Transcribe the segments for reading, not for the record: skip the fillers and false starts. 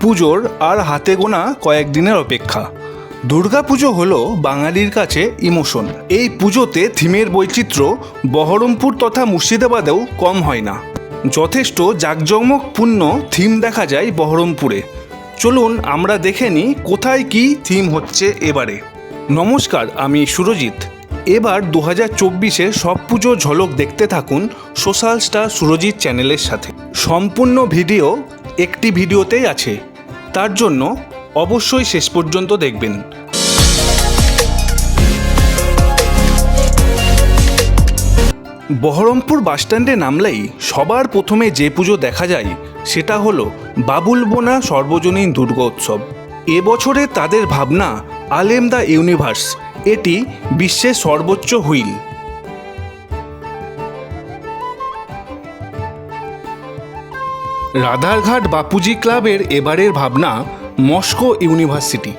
পুজোর আর হাতে গোনা কয়েকদিনের অপেক্ষা। দুর্গাপুজো হলো বাঙালির কাছে ইমোশন। এই পুজোতে থিমের বৈচিত্র্য বহরমপুর তথা মুর্শিদাবাদেও কম হয় না। যথেষ্ট জাঁকজমকপূর্ণ থিম দেখা যায় বহরমপুরে। চলুন আমরা দেখে নিই কোথায় কি থিম হচ্ছে এবারে। নমস্কার, আমি সুরজিৎ। এবার 2024-এর সব পুজো ঝলক দেখতে থাকুন সোশ্যাল স্টার সুরজিৎ চ্যানেলের সাথে। সম্পূর্ণ ভিডিও একটি ভিডিওতেই আছে, তার জন্য অবশ্যই শেষ পর্যন্ত দেখবেন। বহরমপুর বাসস্ট্যান্ডে নামলেই সবার প্রথমে যে পুজো দেখা যায় সেটা হলো বাবুল বোনা সর্বজনীন দুর্গোৎসব। এবছরে তাদের ভাবনা আলেম দ্য ইউনিভার্স, এটি বিশ্বের সর্বোচ্চ হুইল। রাধারঘাট বাপুজি ক্লাবের এবারের ভাবনা মস্কো ইউনিভার্সিটি।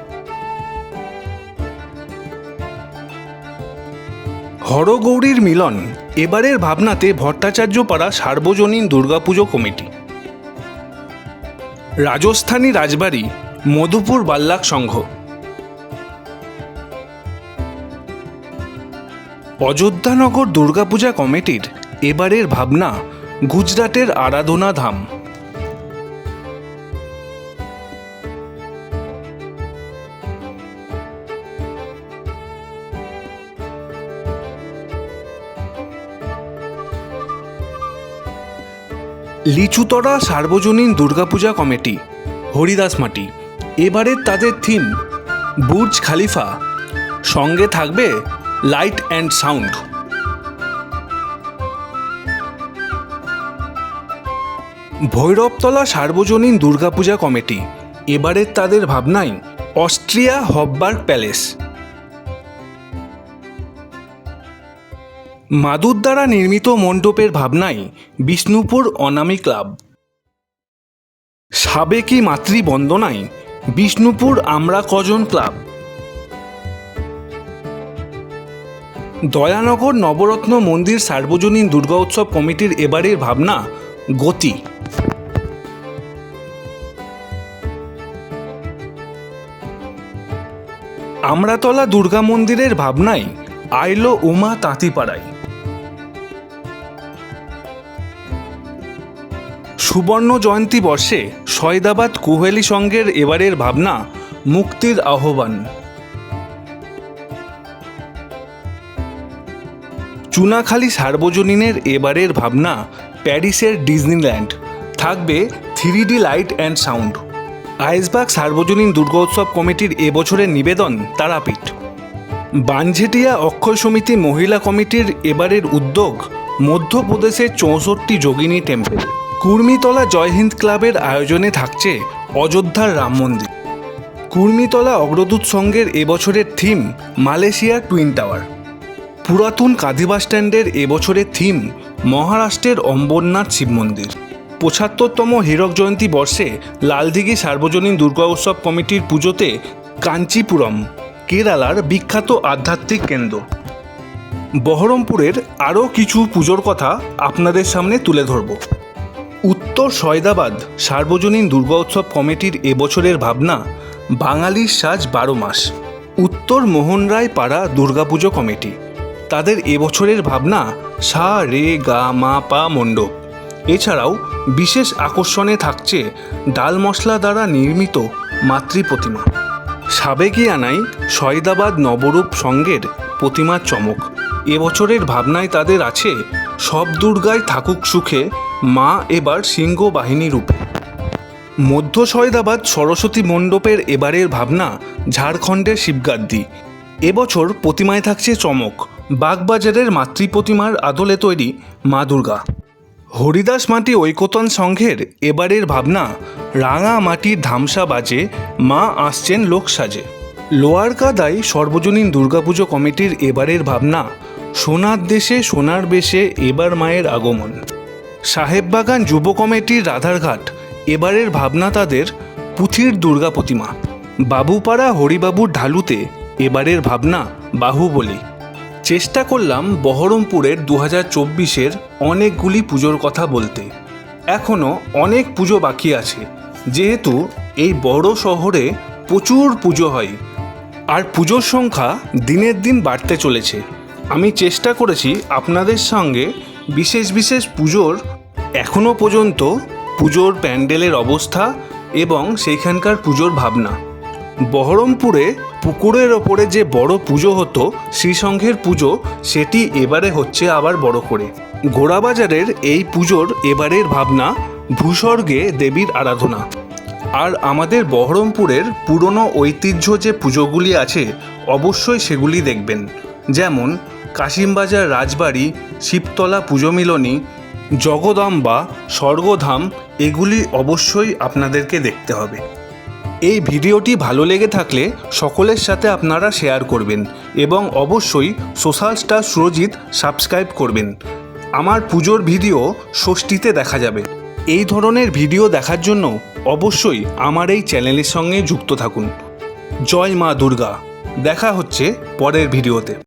হরগৌরীর মিলন, এবারের ভাবনাতে ভট্টাচার্যপাড়া সার্বজনীন দুর্গাপুজো কমিটি। রাজস্থানী রাজবাড়ি মধুপুর বাল্লাক সংঘ। অযোধ্যানগর দুর্গাপূজা কমিটির এবারের ভাবনা গুজরাটের আরাধনা ধাম। লিচুতরা সার্বজনীন দুর্গাপূজা কমিটি হরিদাস মাটি, এবারের তাদের থিম বুর্জ খালিফা, সঙ্গে থাকবে লাইট অ্যান্ড সাউন্ড। ভৈরবতলা সার্বজনীন দুর্গাপূজা কমিটি, এবারের তাদের ভাবনাই অস্ট্রিয়া হফবার্গ প্যালেস। মাদুর দ্বারা নির্মিত মণ্ডপের ভাবনাই বিষ্ণুপুর অনামী ক্লাব। সাবেকি মাতৃবন্দনায় বিষ্ণুপুর আমরা কজন ক্লাব। দয়ানগর নবরত্ন মন্দির সার্বজনীন দুর্গা উৎসব কমিটির এবারের ভাবনা গতি। আমরাতলা দুর্গা মন্দিরের ভাবনাই আইলো উমা তাঁতিপাড়ায়। সুবর্ণ জয়ন্তী বর্ষে সয়দাবাদ কুহেলি সংঘের এবারের ভাবনা মুক্তির আহ্বান। চুনাখালী সার্বজনীনের এবারের ভাবনা প্যারিসের ডিজনিল্যান্ড, থাকবে 3D লাইট অ্যান্ড সাউন্ড। আইসবাগ সার্বজনীন দুর্গোৎসব কমিটির এবছরের নিবেদন তারাপীঠ। বানঝেটিয়া অক্ষয় সমিতি মহিলা কমিটির এবারের উদ্যোগ মধ্যপ্রদেশের 64 যোগিনী টেম্পল। কুর্মিতলা জয়হিন্দ ক্লাবের আয়োজনে থাকছে অযোধ্যার রাম মন্দির। কুর্মিতলা অগ্রদূত সংঘের এবছরের থিম মালয়েশিয়ার টুইন টাওয়ার। পুরাতন কাঁদি বাস স্ট্যান্ডের এবছরের থিম মহারাষ্ট্রের অম্বরনাথ শিব মন্দির। 75তম হীরক জয়ন্তী বর্ষে লালদিঘি সার্বজনীন দুর্গা উৎসব কমিটির পুজোতে কাঞ্চিপুরম, কেরালার বিখ্যাত আধ্যাত্মিক কেন্দ্র। বহরমপুরের আরও কিছু পুজোর কথা আপনাদের সামনে তুলে ধরব। উত্তর সয়দাবাদ সার্বজনীন দুর্গা উৎসব কমিটির এবছরের ভাবনা বাঙালির সাজ 12 মাস। উত্তর মোহনরায় পাড়া দুর্গাপুজো কমিটি, তাদের এবছরের ভাবনা সা রে গা মা পা মণ্ডপ। এছাড়াও বিশেষ আকর্ষণে থাকছে ডাল মশলা দ্বারা নির্মিত মাতৃ প্রতিমা। সাবেকিয়ানায় সয়দাবাদ নবরূপ সংঘের প্রতিমার চমক। এবছরের ভাবনায় তাদের আছে সব দুর্গায় থাকুক সুখে, মা এবার সিংহ বাহিনী রূপে। মধ্য সয়দাবাদ সরস্বতী মণ্ডপের এবারের ভাবনা ঝাড়খণ্ডের শিবগাদ্দি। এবছর প্রতিমায় থাকছে চমক, বাগবাজারের মাতৃ প্রতিমার আদলে তৈরি মা দুর্গা। হরিদাস মাটি ঐকতন সংঘের এবারের ভাবনা রাঙা মাটির ধামসা বাজে, মা আসছেন লোক সাজে। লোয়ার কাদাই সর্বজনীন দুর্গাপুজো কমিটির এবারের ভাবনা সোনার দেশে সোনার বেশে এবার মায়ের আগমন। সাহেববাগান যুব কমিটির রাধারঘাট, এবারের ভাবনা তাদের পুঁথির দুর্গা প্রতিমা। বাবুপাড়া হরিবাবুর ঢালুতে এবারের ভাবনা বাহুবলী। চেষ্টা করলাম বহরমপুরের 2024-এর অনেকগুলি পুজোর কথা বলতে। এখনও অনেক পুজো বাকি আছে, যেহেতু এই বড় শহরে প্রচুর পুজো হয় আর পুজোর সংখ্যা দিনের দিন বাড়তে চলেছে। আমি চেষ্টা করেছি আপনাদের সঙ্গে বিশেষ বিশেষ পুজোর এখনও পর্যন্ত পুজোর প্যান্ডেলের অবস্থা এবং সেইখানকার পুজোর ভাবনা। বহরমপুরে পুকুরের ওপরে যে বড় পুজো হতো শ্রীসংঘের পুজো, সেটি এবারে হচ্ছে আবার বড় করে। ঘোড়াবাজারের এই পুজোর এবারের ভাবনা ভূস্বর্গে দেবীর আরাধনা। আর আমাদের বহরমপুরের পুরনো ঐতিহ্য যে পুজোগুলি আছে অবশ্যই সেগুলি দেখবেন, যেমন কাশিমবাজার রাজবাড়ি, শিবতলা পুজো মিলনী, জগদম্বা, স্বর্গধাম, এগুলি অবশ্যই আপনাদেরকে দেখতে হবে। এই ভিডিওটি ভালো লেগে থাকলে সকলের সাথে আপনারা শেয়ার করবেন এবং অবশ্যই সোশ্যাল স্টার সুরজিৎ সাবস্ক্রাইব করবেন। আমার পুজোর ভিডিও ষষ্ঠীতে দেখা যাবে। এই ধরনের ভিডিও দেখার জন্য অবশ্যই আমার এই চ্যানেলের সঙ্গে যুক্ত থাকুন। জয় মা দুর্গা। দেখা হচ্ছে পরের ভিডিওতে।